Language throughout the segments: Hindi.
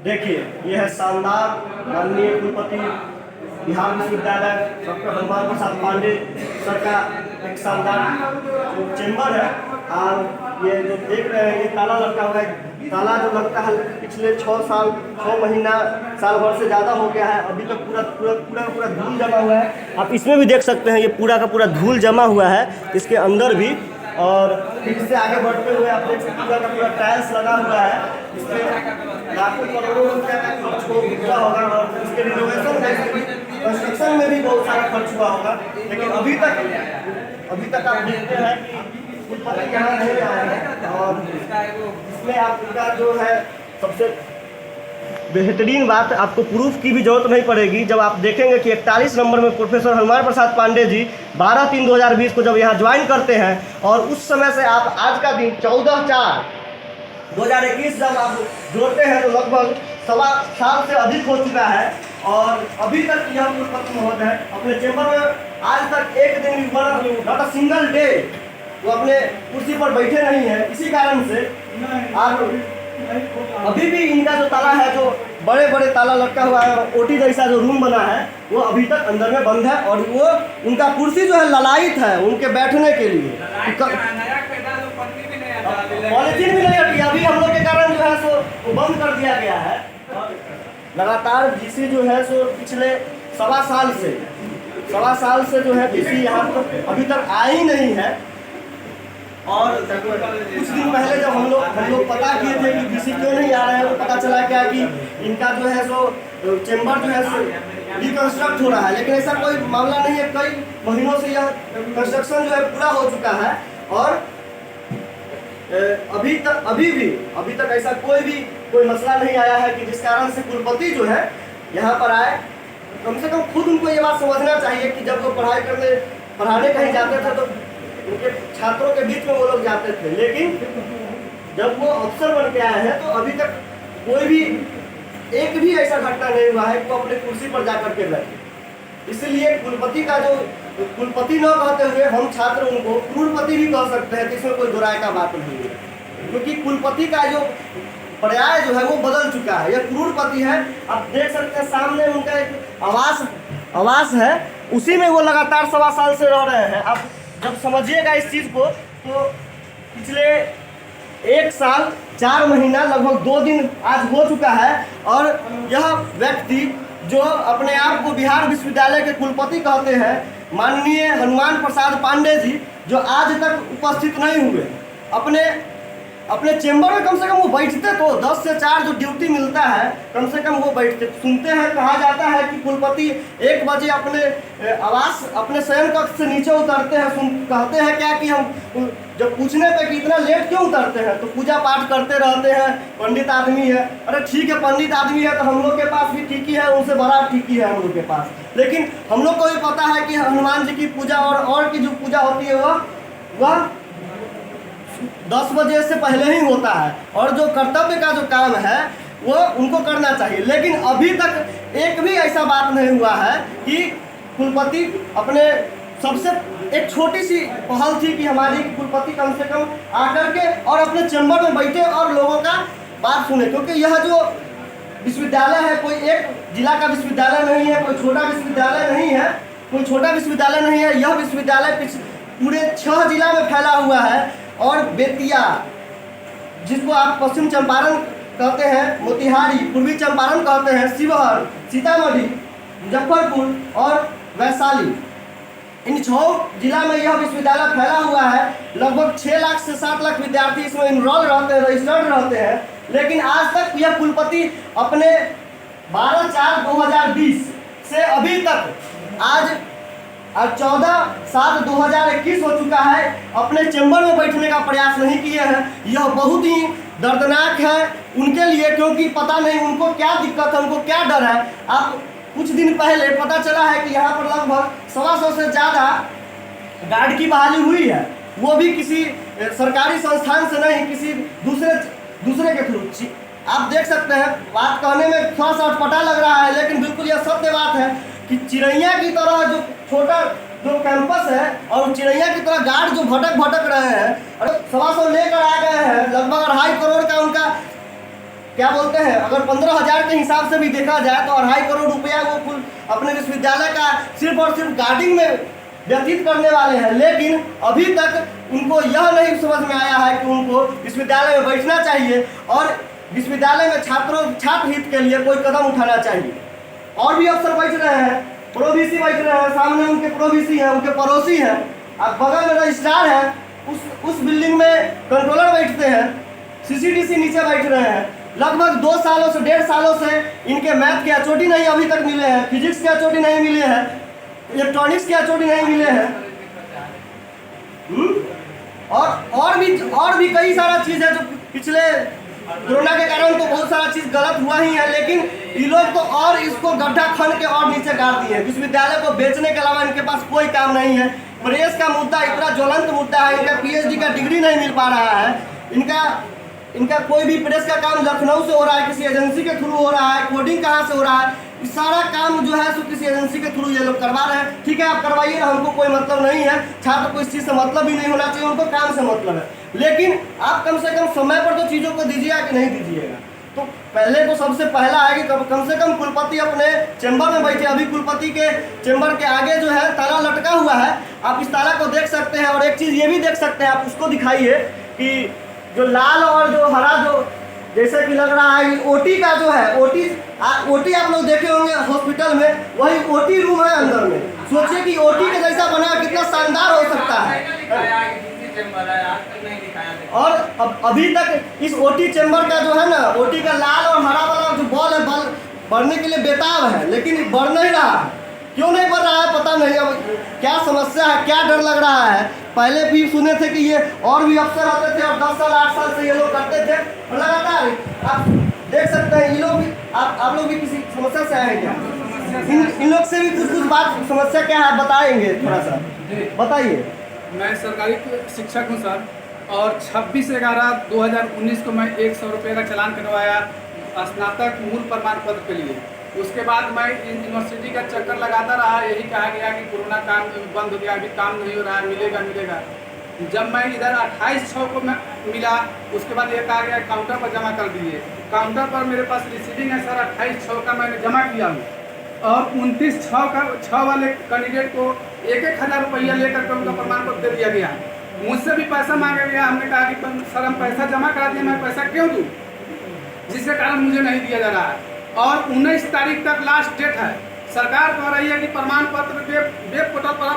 देखिए, ये है शानदार माननीय कुलपति बिहार विश्वविद्यालय डॉक्टर हनुमान प्रसाद पांडे सर का एक शानदार चेंबर है। और ये जो देख रहे हैं ये ताला लटका हुआ है। ताला जो लगता है पिछले 6 महीना साल भर से ज़्यादा हो गया है। अभी तक पूरा धूल जमा हुआ है। आप इसमें भी देख सकते हैं, ये पूरा का पूरा धूल जमा हुआ है इसके अंदर भी। और फिर इससे आगे बढ़ते हुए आप देख सकते हैं पूरा टाइल्स लगा हुआ है। इसमें लाखों करोड़ों रुपया का खर्च हुआ होगा और इसके रिनोवेशन कंस्ट्रक्शन में भी बहुत सारा खर्च हुआ होगा। लेकिन अभी तक आप देखते हैं कि कुलपति यहाँ नहीं आए हैं। और इसमें आपका जो है सबसे बेहतरीन बात, आपको प्रूफ की भी जरूरत नहीं पड़ेगी जब आप देखेंगे कि 41 नंबर में प्रोफेसर हनुमान प्रसाद पांडे जी 12/3/2020 को जब यहाँ ज्वाइन करते हैं और उस समय से आप आज का दिन 14/4/2021 जब आप जोड़ते हैं तो लगभग 1.25 साल से अधिक हो चुका है। और अभी तक यह कुलपति महोदय अपने चैम्बर में आज तक एक दिन भी नॉट अ सिंगल डे वो अपने कुर्सी पर बैठे नहीं है। इसी कारण से आज अभी भी इनका जो ताला है, जो बड़े बड़े ताला लटका हुआ है, ओटी जैसा जो रूम बना है वो अभी तक अंदर में बंद है। और वो उनका कुर्सी जो है ललायित है उनके बैठने के लिए। पॉलिथीन भी नहीं हटी, अभी हम लोग के कारण जो है सो वो बंद कर दिया गया है। लगातार डीसी जो है सो पिछले 1.25 साल से जो है डीसी यहाँ पर अभी तक आ ही नहीं है। और कुछ दिन पहले जब हम लोग पता किए थे कि डीसी क्यों नहीं आ रहे हैं, तो पता चला क्या कि इनका जो है सो चैम्बर जो है रिकंस्ट्रक्ट हो रहा है। लेकिन ऐसा कोई मामला नहीं है, कई महीनों से यह कंस्ट्रक्शन जो है पूरा हो चुका है। और अभी तक ऐसा कोई मसला नहीं आया है कि जिस कारण से कुलपति जो है यहाँ पर आए। कम से कम खुद उनको ये बात समझना चाहिए कि जब वो पढ़ाने कहीं जाते थे तो उनके छात्रों के बीच में वो लोग जाते थे। लेकिन जब वो अफसर बन के आए हैं तो अभी तक कोई भी एक भी ऐसा घटना नहीं हुआ है कि वो अपने कुर्सी पर जाकर के बैठे। इसलिए कुलपति का जो कुलपति न कहते हुए हम छात्र उनको क्रूरपति भी कह सकते हैं, तो इसमें कोई दुराय का बात नहीं है। क्योंकि कुलपति का जो पर्याय जो है वो बदल चुका है, यह क्रूरपति है। आप देख सकते हैं सामने उनका एक आवास है, उसी में वो लगातार 1.25 साल से रह रहे हैं। आप जब समझिएगा इस चीज़ को तो पिछले 1 साल 4 महीना लगभग 2 दिन आज हो चुका है। और यह व्यक्ति जो अपने आप को बिहार विश्वविद्यालय के कुलपति कहते हैं, माननीय हनुमान प्रसाद पांडे जी, जो आज तक उपस्थित नहीं हुए। अपने चैम्बर में कम से कम वो बैठते तो 10 से 4 जो ड्यूटी मिलता है कम से कम वो बैठते। सुनते हैं, कहा जाता है कि कुलपति 1 बजे अपने शयन कक्ष से नीचे उतरते हैं। कहते हैं क्या कि हम जब पूछने पे कि इतना लेट क्यों उतरते हैं तो पूजा पाठ करते रहते हैं, पंडित आदमी है। अरे ठीक है, पंडित आदमी है तो हम लोग के पास भी ठीकी है, उनसे बड़ा ठीकी है हम लोग के पास। लेकिन हम लोग को भी पता है कि हनुमान जी की पूजा और की जो पूजा होती है वह 10 बजे से पहले ही होता है। और जो कर्तव्य का जो काम है वो उनको करना चाहिए। लेकिन अभी तक एक भी ऐसा बात नहीं हुआ है कि कुलपति अपने सबसे एक छोटी सी पहल थी कि हमारी कुलपति कम से कम आकर के और अपने चैम्बर में बैठे और लोगों का बात सुने। क्योंकि यह जो विश्वविद्यालय है कोई एक जिला का विश्वविद्यालय नहीं है, कोई छोटा विश्वविद्यालय नहीं है। यह विश्वविद्यालय पूरे 6 जिला में फैला हुआ है। और बेतिया, जिसको आप पश्चिम चंपारण कहते हैं, मोतिहारी पूर्वी चंपारण कहते हैं, शिवहर, सीतामढ़ी, मुजफ्फरपुर और वैशाली, इन 6 जिला में यह विश्वविद्यालय फैला हुआ है। लगभग 6 लाख से 7 लाख विद्यार्थी इसमें इनरोल रहते हैं, रजिस्टर्ड रहते हैं। लेकिन आज तक यह कुलपति अपने 12/4/2020 से अभी तक आज 14/7/2021 हो चुका है, अपने चैम्बर में बैठने का प्रयास नहीं किए हैं। यह बहुत ही दर्दनाक है उनके लिए, क्योंकि पता नहीं उनको क्या दिक्कत है, उनको क्या डर है। आप कुछ दिन पहले पता चला है कि यहाँ पर लगभग 125 से ज़्यादा गार्ड की बहाली हुई है, वो भी किसी सरकारी संस्थान से नहीं, किसी दूसरे के थ्रू। आप देख सकते हैं, बात कहने में थोड़ा सा अटपटा लग रहा है, लेकिन बिल्कुल यह सत्य बात है कि चिड़ैया की तरह जो छोटा जो कैंपस है और चिड़ैया की तरह गार्ड जो भटक रहे हैं, और 125 लेकर आ गए हैं। लगभग 2.5 करोड़ का उनका क्या बोलते हैं, अगर 15,000 के हिसाब से भी देखा जाए तो 2.5 करोड़ रुपया वो कुल अपने विश्वविद्यालय का सिर्फ और सिर्फ गार्डिंग में व्यतीत करने वाले हैं। लेकिन अभी तक उनको यह नहीं समझ में आया है कि उनको विश्वविद्यालय में बैठना चाहिए और विश्वविद्यालय में छात्र हित के लिए कोई कदम उठाना चाहिए। और भी अफसर बैठ रहे हैं, प्रोवीसी बैठ रहे हैं, सामने उनके प्रोवीसी हैं, उनके पड़ोसी हैं, अब बगल में रजिस्ट्रार है, उस बिल्डिंग में कंट्रोलर बैठते हैं, सीसीडीसी नीचे बैठ रहे हैं। लगभग 2 सालों से 1.5 सालों से इनके मैथ के HOD नहीं अभी तक मिले हैं, फिजिक्स के HOD नहीं मिले हैं, इलेक्ट्रॉनिक्स के HOD नहीं मिले हैं। और भी कई सारा चीज़ है जो पिछले कोरोना के कारण तो बहुत सारा चीज़ गलत हुआ ही है, लेकिन ये लोग तो और इसको गड्ढा खन के और नीचे गाड़ दिए। विश्वविद्यालय को बेचने के अलावा इनके पास कोई काम नहीं है। प्रेस का मुद्दा इतना ज्वलंत मुद्दा है, इनका PhD का डिग्री नहीं मिल पा रहा है। इनका कोई भी प्रेस का काम लखनऊ से हो रहा है, किसी एजेंसी के थ्रू हो रहा है, कोडिंग कहाँ से हो रहा है, सारा काम जो है सो किसी एजेंसी के थ्रू ये लोग करवा रहे हैं। ठीक है, आप करवाइए, हमको कोई मतलब नहीं है, छात्र को इस चीज़ से मतलब ही नहीं होना चाहिए, उनको काम से मतलब है। लेकिन आप कम से कम समय पर तो चीज़ों को दीजिएगा कि नहीं दीजिएगा। तो पहले तो सबसे पहला है कि कम से कम कुलपति अपने चैम्बर में बैठे। अभी कुलपति के चैम्बर के आगे जो है ताला लटका हुआ है, आप इस ताला को देख सकते हैं। और एक चीज़ ये भी देख सकते हैं, आप उसको दिखाइए कि जो लाल और जो हरा जो जैसे कि लग रहा है OT का जो है, OT आप लोग देखे होंगे हॉस्पिटल में, वही OT रूम है अंदर में। सोचिए कि OT के जैसा बना कितना शानदार हो सकता है। और अभी तक इस OT चैम्बर का जो है ना, OT का लाल और हरा वाला जो बॉल है, बॉल बढ़ने के लिए बेताब है, लेकिन बढ़ नहीं रहा है। क्यों नहीं बढ़ रहा है पता नहीं, अब क्या समस्या है, क्या डर लग रहा है। पहले भी सुने थे कि ये और भी अफसर आते थे और 10 साल 8 साल से ये लोग करते थे और लगातार आप देख सकते हैं ये लोग भी, आप लोग भी किसी समस्या से आए हैं क्या? इन लोग से भी कुछ बात, समस्या क्या है बताएंगे, थोड़ा सा बताइए। मैं सरकारी शिक्षक हूँ सर, और 26/11/2019 को मैं 100 रुपये का चालान कटवाया स्नातक मूल प्रमाण पत्र के लिए। उसके बाद मैं यूनिवर्सिटी का चक्कर लगाता रहा, यही कहा गया कि कोरोना काम बंद हो गया, अभी काम नहीं हो रहा है, मिलेगा। जब मैं इधर 28/6 को मैं मिला, उसके बाद ये कहा गया काउंटर पर जमा कर दिए। काउंटर पर मेरे पास रिसीविंग है सर, 28/6 का मैंने जमा किया हूँ। और 29/6 वाले कैंडिडेट को 1,000 रुपया लेकर के उनका प्रमाण पत्र दे दिया गया। मुझसे भी पैसा मांगा गया, हमने कहा कि सर हम पैसा जमा करा दिए, मैं पैसा क्यों दूँ, जिसके कारण मुझे नहीं दिया जा रहा है। और 19 तारीख तक लास्ट डेट है। सरकार कह रही है कि प्रमाण पत्र वेब पोर्टल पर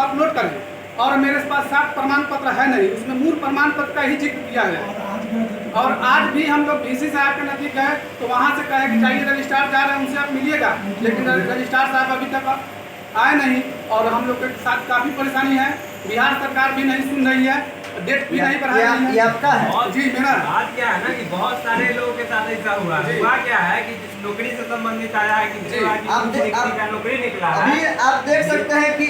अपलोड करें, और मेरे पास 7 प्रमाण पत्र है नहीं, उसमें मूल प्रमाण पत्र का ही जिक्र किया गया। और आज भी हम लोग VC साहब के नज़दीक गए तो वहाँ से कहे कि जाइए रजिस्ट्रार जा रहे हैं, उनसे आप मिलिएगा, लेकिन रजिस्ट्रार साहब अभी तक आए नहीं। और हम लोग के साथ काफ़ी परेशानी है, बिहार सरकार भी नहीं सुन रही है, डेट भी नहीं बढ़ाई है। ये आपका है जी मेरा। बात क्या है ना कि बहुत सारे लोगों के साथ ऐसा हुआ क्या है कि जिस नौकरी से संबंधित आया है कि का नौकरी निकला है। अभी आप देख सकते हैं कि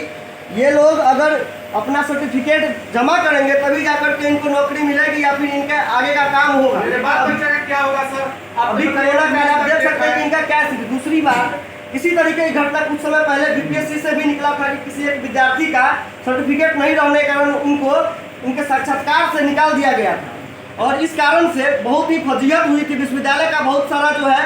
ये लोग अगर अपना सर्टिफिकेट जमा करेंगे तभी जाकर के इनको नौकरी मिलेगी या फिर इनका आगे का काम होगा। मेरे बात बच्चे का क्या होगा सर? अभी कोरोना काल आप देख सकते हैं कि इनका क्या स्थिति। दूसरी बात, इसी तरीके की घटना कुछ समय पहले BPSC से भी निकला था कि किसी एक विद्यार्थी का सर्टिफिकेट नहीं रहने के कारण उनके साक्षात्कार से निकाल दिया गया था। और इस कारण से बहुत ही फजीहत हुई थी, विश्वविद्यालय का बहुत सारा जो है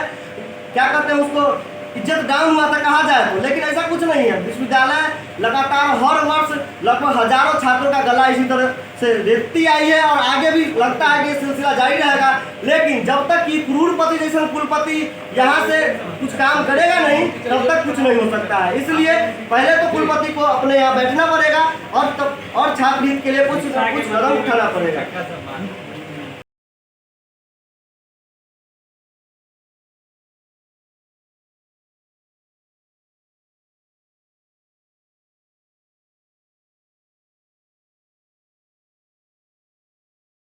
क्या कहते हैं उसको इज्जत डाउन हुआ था कहा जाए तो। लेकिन ऐसा कुछ नहीं है, विश्वविद्यालय लगातार हर वर्ष लगभग हजारों छात्रों का गला इसी तरह से रेतती आई है और आगे भी लगता है कि ये सिलसिला जारी रहेगा। लेकिन जब तक कि क्रूरपति जैसा कुलपति यहाँ से कुछ काम करेगा नहीं तब तक कुछ नहीं हो सकता है। इसलिए पहले तो कुलपति को अपने यहाँ बैठना पड़ेगा और छात्र हित के लिए कुछ कदम उठाना पड़ेगा।